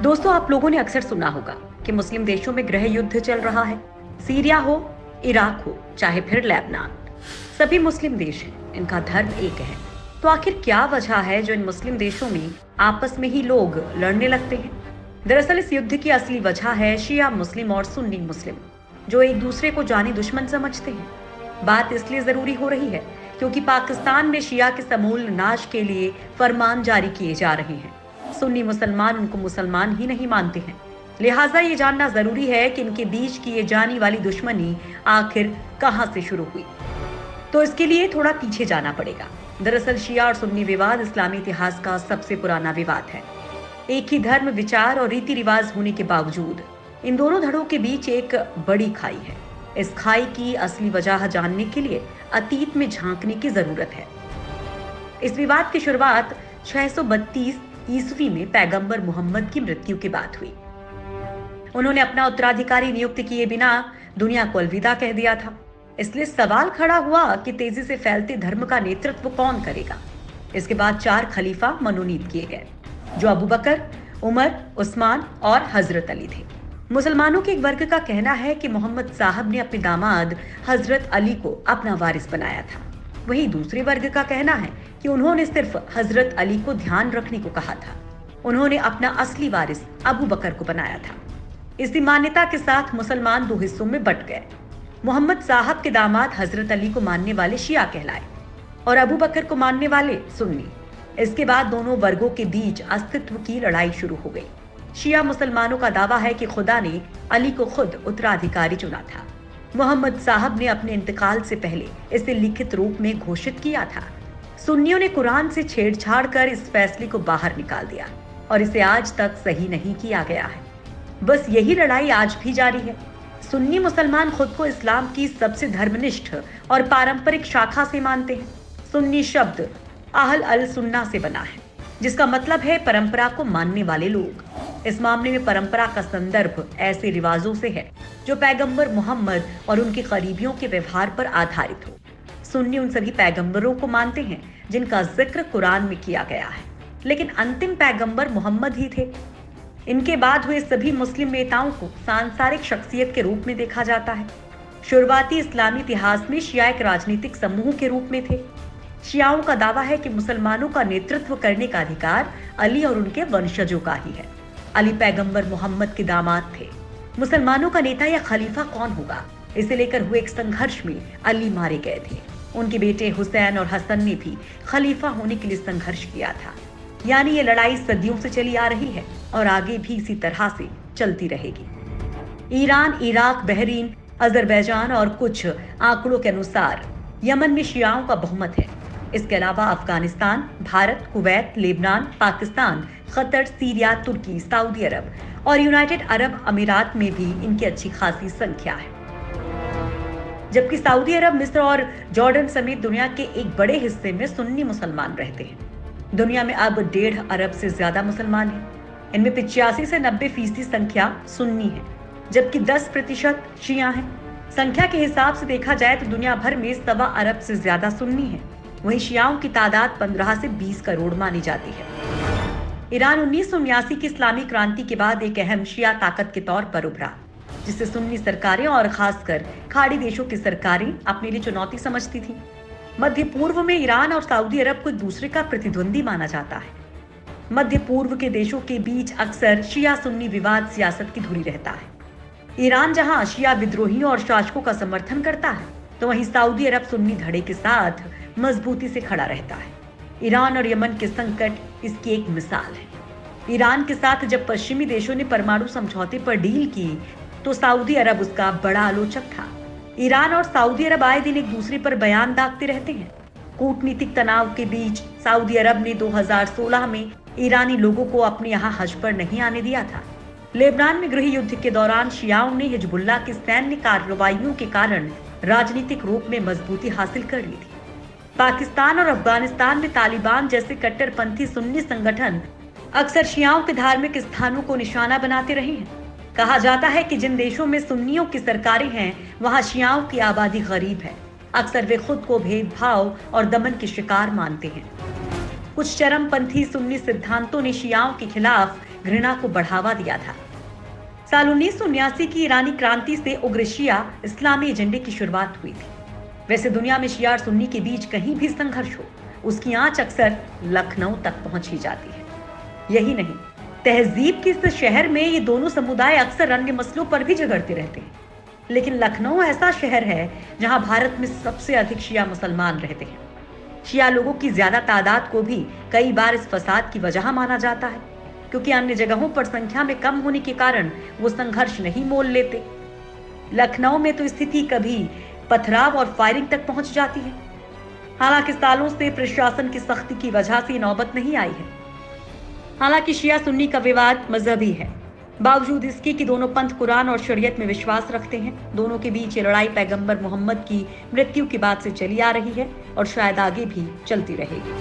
दोस्तों, आप लोगों ने अक्सर सुना होगा कि मुस्लिम देशों में गृह युद्ध चल रहा है। सीरिया हो, इराक हो, चाहे फिर लेबनान, सभी मुस्लिम देश हैं, इनका धर्म एक है। तो आखिर क्या वजह है जो इन मुस्लिम देशों में आपस में ही लोग लड़ने लगते हैं? दरअसल इस युद्ध की असली वजह है शिया मुस्लिम और सुन्नी मुस्लिम, जो एक दूसरे को जानी दुश्मन समझते हैं। बात इसलिए जरूरी हो रही है क्योंकि पाकिस्तान में शिया के समूल नाश के लिए फरमान जारी किए जा रहे हैं। सुन्नी मुसलमान उनको मुसलमान ही नहीं मानते हैं। लिहाजा ये जानना जरूरी है कि इनके बीच की ये जानी वाली दुश्मनी आखिर कहां से शुरू हुई। तो इसके लिए थोड़ा पीछे जाना पड़ेगा। दरअसल शिया और सुन्नी विवाद इस्लामी इतिहास का सबसे पुराना विवाद है। एक ही धर्म, विचार और रीति रिवाज होने के बावजूद इन दोनों धड़ों के बीच एक बड़ी खाई है। इस खाई की असली वजह जानने के लिए अतीत में झांकने की जरूरत है। इस विवाद की शुरुआत 632 ईस्वी में पैगंबर मोहम्मद की मृत्यु के बाद हुई। उन्होंने अपना उत्तराधिकारी नियुक्त किए बिना दुनिया को अलविदा कह दिया था। इसलिए सवाल खड़ा हुआ कि तेजी से फैलते धर्म का नेतृत्व कौन करेगा। इसके बाद 4 खलीफा मनोनीत किए गए, जो अबू बकर, उमर, उस्मान और हजरत अली थे। मुसलमानों के एक वर्ग का कहना है कि मोहम्मद साहब ने अपने दामाद हजरत अली को अपना वारिस बनाया था। वहीं दूसरे वर्ग का कहना है कि उन्होंने सिर्फ हजरत अली को ध्यान रखने को कहा था। उन्होंने अपना असली वारिस अबू बकर को बनाया था। इसी मान्यता के साथ मुसलमान 2 हिस्सों में बंट गए। मोहम्मद साहब के दामाद हजरत अली को मानने वाले शिया कहलाए और अबू बकर को मानने वाले सुन्नी। इसके बाद दोनों वर्गों के बीच अस्तित्व की लड़ाई शुरू हो गई। शिया मुसलमानों का दावा है कि खुदा ने अली को खुद उत्तराधिकारी चुना था। मोहम्मद साहब ने अपने इंतकाल से पहले इसे लिखित रूप में घोषित किया था। सुन्नियों ने कुरान से छेड़छाड़ कर इस फैसले को बाहर निकाल दिया और इसे आज तक सही नहीं किया गया है। बस यही लड़ाई आज भी जारी है। सुन्नी मुसलमान खुद को इस्लाम की सबसे धर्मनिष्ठ और पारंपरिक शाखा से मानते हैं। सुन्नी शब्द अहल अल सुन्ना से बना है, जिसका मतलब है परंपरा को मानने वाले लोग। इस मामले में परंपरा का संदर्भ ऐसे रिवाजों से है जो पैगंबर मोहम्मद और उनके करीबियों के व्यवहार पर आधारित हो। सुन्नी उन सभी पैगंबरों को मानते हैं जिनका जिक्र कुरान में किया गया है, लेकिन अंतिम पैगंबर मोहम्मद ही थे। इनके बाद हुए सभी मुस्लिम नेताओं को सांसारिक शख्सियत के रूप में देखा जाता है। शुरुआती इस्लामी इतिहास में शिया एक राजनीतिक समूह के रूप में थे। शियाओं का दावा है कि मुसलमानों का नेतृत्व करने का अधिकार अली और उनके वंशजों का ही है। अली पैगंबर मोहम्मद के दामाद थे। मुसलमानों का नेता या खलीफा कौन होगा, इसे लेकर हुए एक संघर्ष में अली मारे गए थे। उनके बेटे हुसैन और हसन ने भी खलीफा होने के लिए संघर्ष किया था। यानी ये लड़ाई सदियों से चली आ रही है और आगे भी इसी तरह से चलती रहेगी। ईरान, इराक, बहरीन, अजरबैजान और कुछ आंकड़ों के अनुसार यमन में शियाओं का बहुमत है। इसके अलावा Afghanistan, Bharat, Kuwait, Lebanon, Pakistan, Qatar, Syria, तुर्की, सऊदी अरब और यूनाइटेड अरब अमीरात में भी इनकी अच्छी खासी संख्या है। जबकि सऊदी अरब, मिस्र और जॉर्डन समेत दुनिया के एक बड़े हिस्से में सुन्नी मुसलमान रहते हैं। दुनिया में अब 1.5 अरब से ज्यादा मुसलमान हैं। इनमें 85 से 90% संख्या सुन्नी है, जबकि 10% शिया हैं। संख्या के हिसाब से देखा जाए तो दुनिया भर में 1.25 अरब से ज्यादा सुन्नी है। वहीं शियाओं की तादाद 15 से 20 करोड़ मानी जाती है। ईरान 1979 की इस्लामी क्रांति के बाद एक अहम शिया ताकत के तौर पर उभरा, जिसे सुन्नी सरकारें और खासकर खाड़ी देशों की सरकारें अपने लिए चुनौती समझती थी। मध्य पूर्व में ईरान और सऊदी अरब को एक दूसरे का प्रतिद्वंदी माना जाता है। मध्य पूर्व के देशों के बीच अक्सर शिया सुन्नी विवाद सियासत की धुरी रहता है। ईरान जहां शिया विद्रोहियों और शासकों का समर्थन करता है, तो वहीं सऊदी अरब सुन्नी धड़े के साथ मजबूती से खड़ा रहता है। ईरान और यमन के संकट इसकी एक मिसाल है। ईरान के साथ जब पश्चिमी देशों ने परमाणु समझौते पर डील की, तो सऊदी अरब उसका बड़ा आलोचक था। ईरान और सऊदी अरब आए दिन एक दूसरे पर बयान दागते रहते हैं। कूटनीतिक तनाव के बीच सऊदी अरब ने 2016 में ईरानी लोगों को अपने यहाँ हज पर नहीं आने दिया था। लेबनान में गृह युद्ध के दौरान शियाओं ने हिजबुल्लाह की सैन्य कार्रवाइयों के कारण राजनीतिक रूप में मजबूती हासिल कर ली थी। पाकिस्तान और अफगानिस्तान में तालिबान जैसे कट्टरपंथी सुन्नी संगठन अक्सर शियाओं के धार्मिक स्थानों को निशाना बनाते रहे हैं। कहा जाता है कि जिन देशों में सुन्नियों की सरकारें हैं, वहां शियाओं की आबादी गरीब है। अक्सर वे खुद को भेदभाव और दमन के शिकार मानते हैं। कुछ चरमपंथी सुन्नी सिद्धांतों ने शियाओं के खिलाफ घृणा को बढ़ावा दिया था। साल 1979 की ईरानी क्रांति से उग्र शिया इस्लामी एजेंडे की शुरुआत हुई थी। वैसे दुनिया में शिया और सुन्नी के बीच कहीं भी संघर्ष हो, उसकी आंच अक्सर लखनऊ तक पहुंच ही जाती है। यही नहीं, तहजीब के इस शहर में ये दोनों समुदाय अक्सर अन्य मसलों पर भी झगड़ते रहते हैं। लेकिन लखनऊ ऐसा शहर है जहां भारत में सबसे अधिक शिया मुसलमान रहते हैं। शिया लोगों की ज्यादा तादाद को भी कई बार इस फसाद की वजह माना जाता है, क्योंकि अन्य जगहों पर संख्या में कम होने के कारण वो संघर्ष नहीं मोल लेते। लखनऊ में तो स्थिति कभी पथराव और फायरिंग तक पहुंच जाती है। हालांकि सालों से प्रशासन की सख्ती की वजह से नौबत नहीं आई है। हालांकि शिया सुन्नी का विवाद मजहबी है, बावजूद इसके कि दोनों पंथ कुरान और शरीयत में विश्वास रखते हैं। दोनों के बीच ये लड़ाई पैगंबर मोहम्मद की मृत्यु के बाद से चली आ रही है और शायद आगे भी चलती रहेगी।